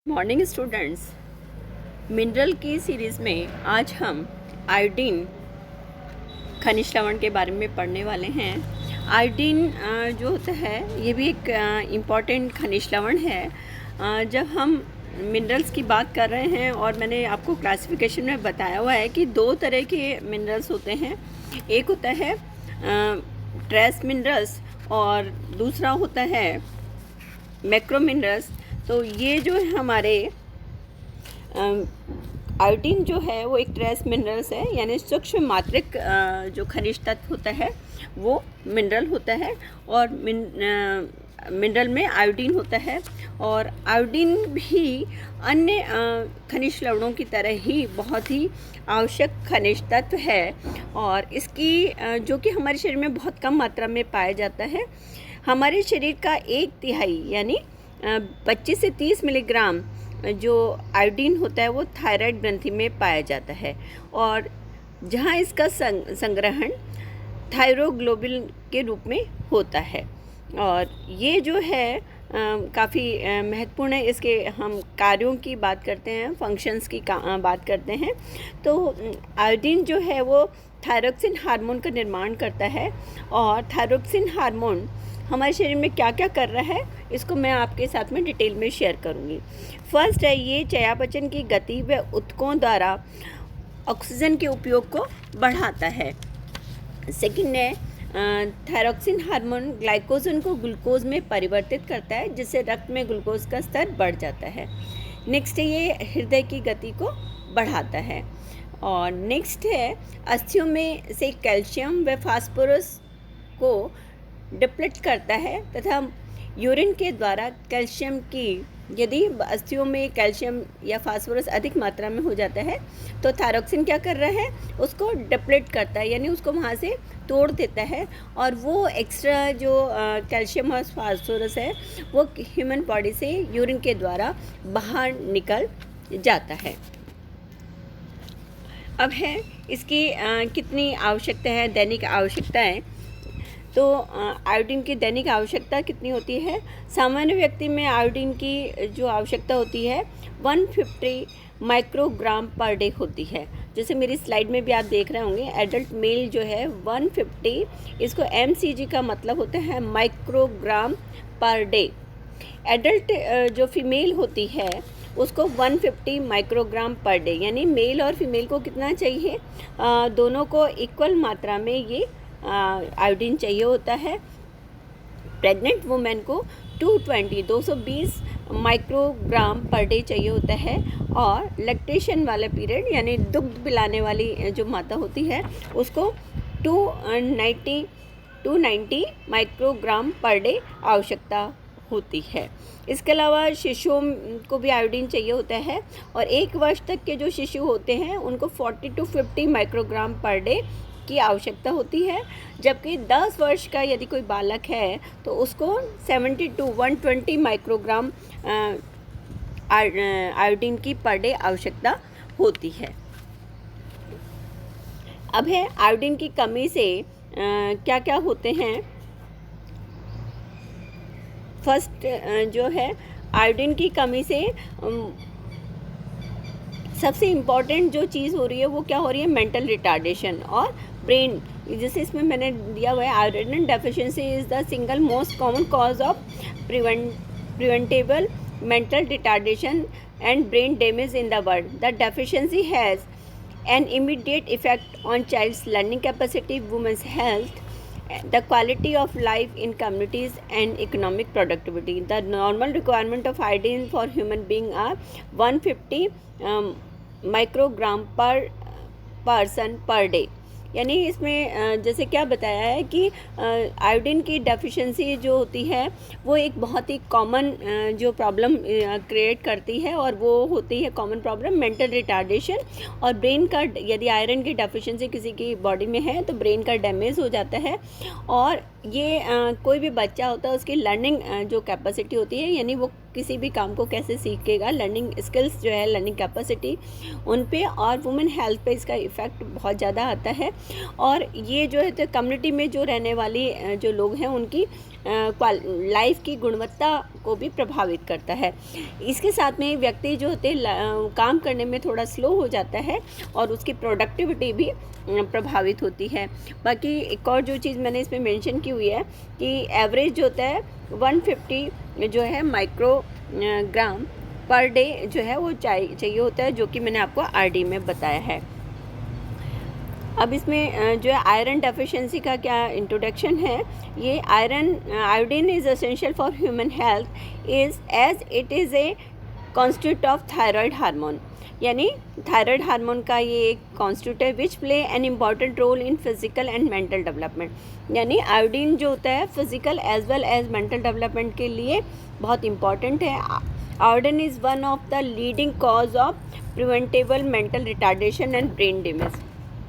Morning students, mineral की series में आज हम आयोडीन खनिज लवण के बारे में पढ़ने वाले हैं। आयोडीन जो होता है ये भी एक इम्पॉर्टेंट खनिज लवण है। जब हम मिनरल्स की बात कर रहे हैं और मैंने आपको क्लासिफिकेशन में बताया हुआ है कि दो तरह के मिनरल्स होते हैं। एक होता है ट्रेस मिनरल्स और दूसरा होता है मैक्रो मिनरल्स। तो ये जो है हमारे आयोडीन जो है वो एक ट्रेस मिनरल्स है, यानी सूक्ष्म मात्रिक जो खनिज तत्व होता है वो मिनरल होता है। और मिनरल में आयोडीन होता है। और आयोडीन भी अन्य खनिज लवणों की तरह ही बहुत ही आवश्यक खनिज तत्व है और इसकी जो कि हमारे शरीर में बहुत कम मात्रा में पाया जाता है। हमारे शरीर का 1/3 यानी 25 से 30 मिलीग्राम जो आयोडीन होता है वो थायराइड ग्रंथि में पाया जाता है और जहाँ इसका संग्रहण थायरोग्लोबिन के रूप में होता है। और ये जो है काफ़ी महत्वपूर्ण है। इसके हम कार्यों की बात करते हैं, फंक्शंस की बात करते हैं। तो आयोडीन जो है वो थायरोक्सिन हार्मोन का निर्माण करता है और थायरोक्सिन हार्मोन हमारे शरीर में क्या क्या कर रहा है इसको मैं आपके साथ में डिटेल में शेयर करूँगी। फर्स्ट है, ये चयापचय की गति व ऊतकों द्वारा ऑक्सीजन के उपयोग को बढ़ाता है। सेकंड है, थायरोक्सिन हार्मोन ग्लाइकोजन को ग्लूकोज में परिवर्तित करता है जिससे रक्त में ग्लूकोज का स्तर बढ़ जाता है। नेक्स्ट है, ये हृदय की गति को बढ़ाता है। और नेक्स्ट है, अस्थियों में से कैल्शियम व फास्फोरस को डिप्लीट करता है तथा यूरिन के द्वारा कैल्शियम की, यदि अस्थियों में कैल्शियम या फास्फोरस अधिक मात्रा में हो जाता है तो थायरोक्सिन क्या कर रहा है, उसको डिप्लीट करता है, यानी उसको वहाँ से तोड़ देता है और वो एक्स्ट्रा जो कैल्शियम और फास्फोरस है वो ह्यूमन बॉडी से यूरिन के द्वारा बाहर निकल जाता है। अब है इसकी कितनी आवश्यकता है, दैनिक आवश्यकताएं। तो आयोडीन की दैनिक आवश्यकता कितनी होती है? सामान्य व्यक्ति में आयोडीन की जो आवश्यकता होती है 150 माइक्रोग्राम पर डे होती है। जैसे मेरी स्लाइड में भी आप देख रहे होंगे, एडल्ट मेल जो है 150, इसको mcg का मतलब होता है माइक्रोग्राम पर डे। एडल्ट जो फीमेल होती है उसको 150 माइक्रोग्राम पर डे, यानी मेल और फीमेल को कितना चाहिए, दोनों को इक्वल मात्रा में ये आयोडीन चाहिए होता है। प्रेग्नेंट वुमेन को 220 माइक्रोग्राम पर डे चाहिए होता है। और लैक्टेशन वाला पीरियड यानी दुग्ध पिलाने वाली जो माता होती है उसको 290 माइक्रोग्राम पर डे आवश्यकता होती है। इसके अलावा शिशुओं को भी आयोडीन चाहिए होता है और 1 वर्ष तक के जो शिशु होते हैं उनको 40 to 50 माइक्रोग्राम पर डे की आवश्यकता होती है। जबकि 10 वर्ष का यदि कोई बालक है तो उसको 70 to 120 माइक्रोग्राम आयोडीन की पर डे आवश्यकता होती है। अब है, आयोडीन की कमी से क्या क्या होते हैं। फर्स्ट जो है, आयोडीन की कमी से सबसे इम्पॉर्टेंट जो चीज़ हो रही है वो क्या हो रही है, मेंटल रिटार्डेशन और ब्रेन। जैसे इसमें मैंने दिया हुआ है, iodine deficiency is the single most common cause of preventable mental retardation and brain damage in the world. The deficiency has an immediate effect on child's learning capacity, women's health, the quality of life in communities and economic productivity. The normal requirement of iodine for human being are 150 microgram per person per day। यानी इसमें जैसे क्या बताया है कि iodine की deficiency जो होती है वो एक बहुत ही कॉमन जो प्रॉब्लम क्रिएट करती है और वो होती है कॉमन प्रॉब्लम मेंटल रिटार्डेशन और ब्रेन का। यदि आयरन की डेफिशिएंसी किसी की बॉडी में है तो ब्रेन का डैमेज हो जाता है और ये कोई भी बच्चा होता है उसकी लर्निंग जो कैपेसिटी होती है यानी वो किसी भी काम को कैसे सीखेगा, लर्निंग स्किल्स जो है, लर्निंग कैपेसिटी उन पे और वुमेन हेल्थ पे इसका इफ़ेक्ट बहुत ज़्यादा आता है। और ये जो है तो कम्युनिटी में जो रहने वाली जो लोग हैं उनकी लाइफ की गुणवत्ता को भी प्रभावित करता है। इसके साथ में व्यक्ति जो होते काम करने में थोड़ा स्लो हो जाता है और उसकी प्रोडक्टिविटी भी प्रभावित होती है। बाकी एक और जो चीज़ मैंने इसमें मेंशन की हुई है कि एवरेज जो होता है 150 जो है माइक्रोग्राम पर डे जो है वो चाहिए होता है, जो कि मैंने आपको आरडी में बताया है। अब इसमें जो है आयरन डेफिशिएंसी का क्या इंट्रोडक्शन है। ये iodine is essential for human health is as it is a constitute of thyroid hormone, यानी थायराइड हार्मोन का ये एक कॉन्स्टिट्यूट है which play an important role in physical and mental development. यानी आयोडीन जो होता है physical as well as mental development के लिए बहुत इम्पॉर्टेंट है। Iodine is one of the leading cause of preventable mental retardation and brain damage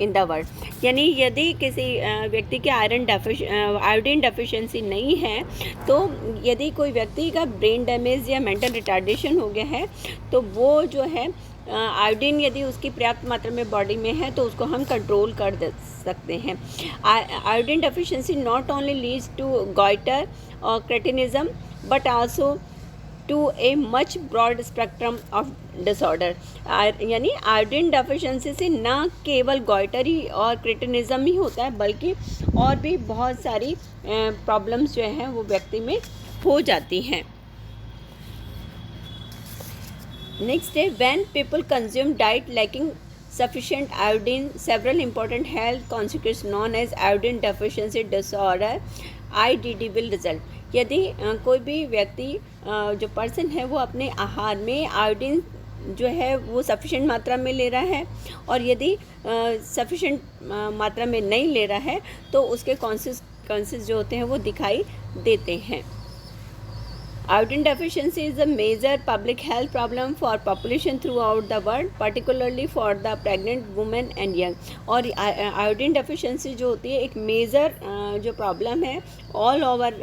in the world. यानी यदि किसी व्यक्ति के आयोडीन डेफिशिएंसी नहीं है, तो यदि कोई व्यक्ति का ब्रेन डैमेज या मेंटल रिटार्डेशन हो गया है, तो वो जो है आयोडीन यदि उसकी पर्याप्त मात्रा में बॉडी में है तो उसको हम कंट्रोल कर दे सकते हैं। Iodine deficiency not only leads to goitre और cretinism but also to a much broad spectrum of disorder. यानी आयोडीन डेफिशिएंसी से न केवल गॉइटरी और क्रेटिनिज्म ही होता है, बल्कि और भी बहुत सारी प्रॉब्लम्स जो हैं वो व्यक्ति में हो जाती हैं। नेक्स्ट है when people consume diet lacking sufficient iodine, several important health consequences known as iodine deficiency disorder IDD will result। यदि कोई भी व्यक्ति जो पर्सन है वो अपने आहार में आयोडीन जो है वो सफिशेंट मात्रा में ले रहा है और यदि सफिशेंट मात्रा में नहीं ले रहा है तो उसके कॉन्सिक्वेंसेस जो होते हैं वो दिखाई देते हैं। Iodine deficiency is a major public health problem for population throughout the world, particularly for the pregnant women and young। और iodine deficiency जो होती है एक मेजर जो प्रॉब्लम है ऑल ओवर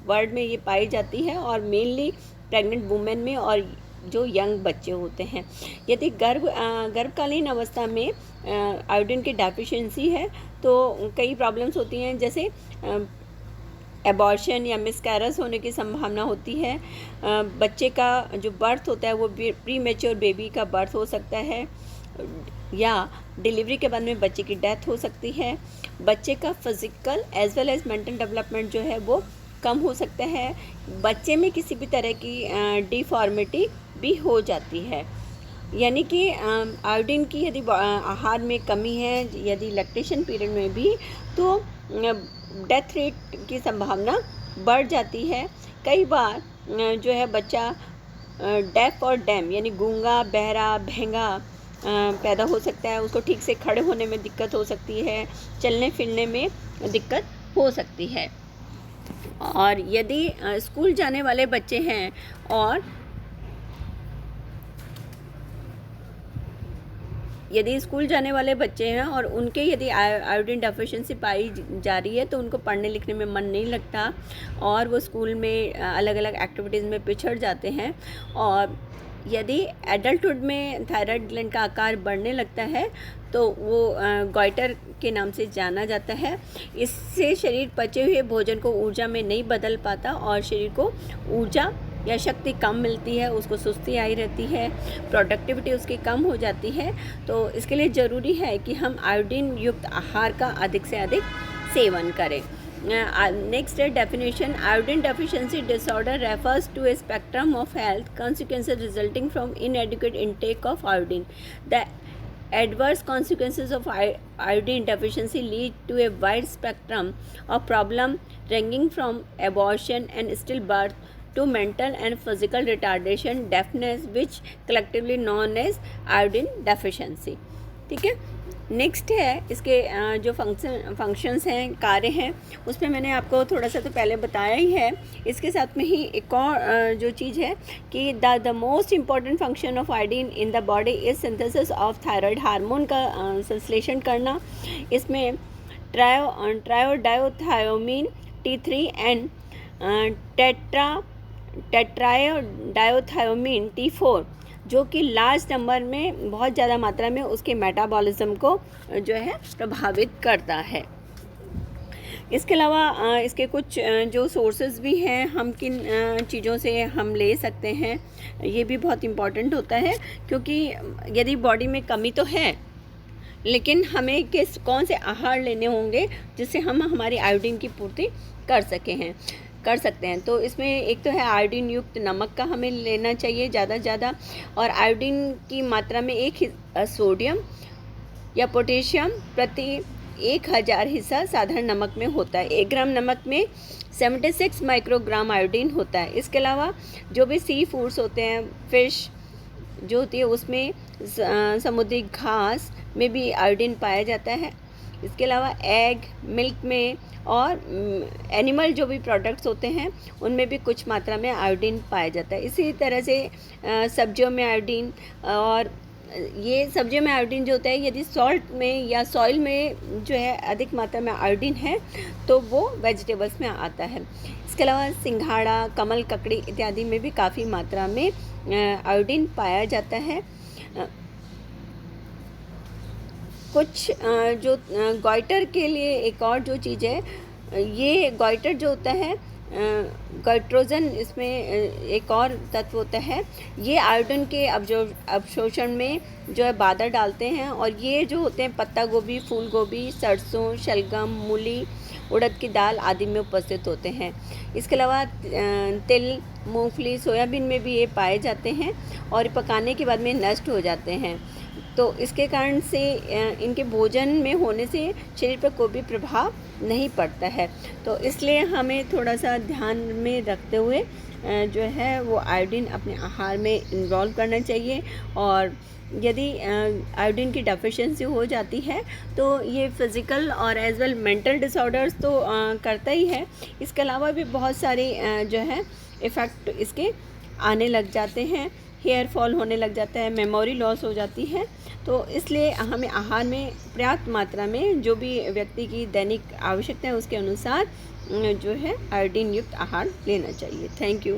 वर्ल्ड में ये पाई जाती है और मेनली प्रेग्नेंट वुमेन में और जो यंग बच्चे होते हैं। यदि गर्भकालीन अवस्था में आयोडीन की डेफिशिएंसी है तो कई प्रॉब्लम्स होती हैं, जैसे एबॉर्शन या मिसकैरेज होने की संभावना होती है। बच्चे का जो बर्थ होता है वो प्री मैच्योर बेबी का बर्थ हो सकता है या डिलीवरी के बाद में बच्चे की डेथ हो सकती है। बच्चे का physical as well as mental development जो है वो कम हो सकता है। बच्चे में किसी भी तरह की डिफॉर्मिटी भी हो जाती है। यानी कि आयोडीन की यदि आहार में कमी है, यदि लैक्टेशन पीरियड में भी, तो डेथ रेट की संभावना बढ़ जाती है। कई बार जो है बच्चा डेफ और डैम यानी गूंगा, बहरा, भेंगा पैदा हो सकता है। उसको ठीक से खड़े होने में दिक्कत हो सकती है, चलने फिरने में दिक्कत हो सकती है। और यदि स्कूल जाने वाले बच्चे हैं और यदि स्कूल जाने वाले बच्चे हैं और उनके यदि आयोडीन डेफिशिएंसी पाई जा रही है तो उनको पढ़ने लिखने में मन नहीं लगता और वो स्कूल में अलग अलग एक्टिविटीज़ में पिछड़ जाते हैं। और यदि एडल्टहुड में थायराइड ग्लैंड का आकार बढ़ने लगता है तो वो गॉइटर के नाम से जाना जाता है। इससे शरीर पचे हुए भोजन को ऊर्जा में नहीं बदल पाता और शरीर को ऊर्जा या शक्ति कम मिलती है, उसको सुस्ती आई रहती है, प्रोडक्टिविटी उसकी कम हो जाती है। तो इसके लिए ज़रूरी है कि हम आयोडीन युक्त आहार का अधिक से अधिक सेवन करें। नेक्स्ट है definition. Iodine deficiency disorder refers to a spectrum of health consequences resulting from inadequate intake of iodine. The adverse consequences of iodine deficiency lead to a wide spectrum of problem ranging from abortion and stillbirth to mental and physical retardation, deafness, which collectively known as iodine deficiency। ठीक है। Next है इसके जो functions हैं, कार्य हैं, उसमें मैंने आपको थोड़ा सा तो पहले बताया ही है। इसके साथ में ही एक और जो चीज़ है कि the most important function of iodine in the body is synthesis of thyroid hormone का संश्लेषण करना। इसमें ट्रायोडायोथायोमीन T3 एंड टेट्रायोडायोथायोमीन T4, जो कि लार्ज नंबर में बहुत ज़्यादा मात्रा में उसके मेटाबॉलिज्म को जो है प्रभावित करता है। इसके अलावा इसके कुछ जो सोर्सेज भी हैं, हम किन चीज़ों से हम ले सकते हैं, ये भी बहुत इम्पॉर्टेंट होता है, क्योंकि यदि बॉडी में कमी तो है, लेकिन हमें कौन से आहार लेने होंगे जिससे हम हमारी आयोडीन की पूर्ति कर सकते हैं। तो इसमें एक तो है आयोडीन युक्त नमक का हमें लेना चाहिए ज़्यादा से ज़्यादा, और आयोडीन की मात्रा में एक सोडियम या पोटेशियम प्रति 1000 हिस्सा साधारण नमक में होता है। 1 ग्राम नमक में 76 माइक्रोग्राम आयोडीन होता है। इसके अलावा जो भी सी फूड्स होते हैं, फिश जो होती है उसमें समुद्री घास में भी आयोडीन पाया जाता है। इसके अलावा एग, मिल्क में और एनिमल जो भी प्रोडक्ट्स होते हैं उनमें भी कुछ मात्रा में आयोडीन पाया जाता है। इसी तरह से सब्जियों में आयोडीन, और ये सब्जियों में आयोडीन जो होता है, यदि सॉल्ट में या सॉइल में जो है अधिक मात्रा में आयोडीन है तो वो वेजिटेबल्स में आता है। इसके अलावा सिंघाड़ा, कमल, ककड़ी इत्यादि में भी काफ़ी मात्रा में आयोडीन पाया जाता है। कुछ जो गॉइटर के लिए एक और जो चीज़ है, ये गॉइटर जो होता है, गाइट्रोजन इसमें एक और तत्व होता है। ये आयोडीन के अवशोषण में जो है बाधा डालते हैं, और ये जो होते हैं पत्ता गोभी, फूल गोभी, सरसों, शलगम, मूली, उड़द की दाल आदि में उपस्थित होते हैं। इसके अलावा तिल, मूंगफली, सोयाबीन में भी ये पाए जाते हैं और पकाने के बाद में नष्ट हो जाते हैं। तो इसके कारण से इनके भोजन में होने से शरीर पर कोई भी प्रभाव नहीं पड़ता है। तो इसलिए हमें थोड़ा सा ध्यान में रखते हुए जो है वो आयोडीन अपने आहार में इन्वॉल्व करना चाहिए। और यदि आयोडीन की डेफिशिएंसी हो जाती है तो ये फिज़िकल और एज वेल मेंटल डिसऑर्डर्स तो करता ही है। इसके अलावा भी बहुत सारे जो है इफ़ेक्ट इसके आने लग जाते हैं। हेयर फॉल होने लग जाता है, मेमोरी लॉस हो जाती है। तो इसलिए हमें आहार में पर्याप्त मात्रा में जो भी व्यक्ति की दैनिक आवश्यकता है उसके अनुसार जो है आयोडीन युक्त आहार लेना चाहिए। Thank you.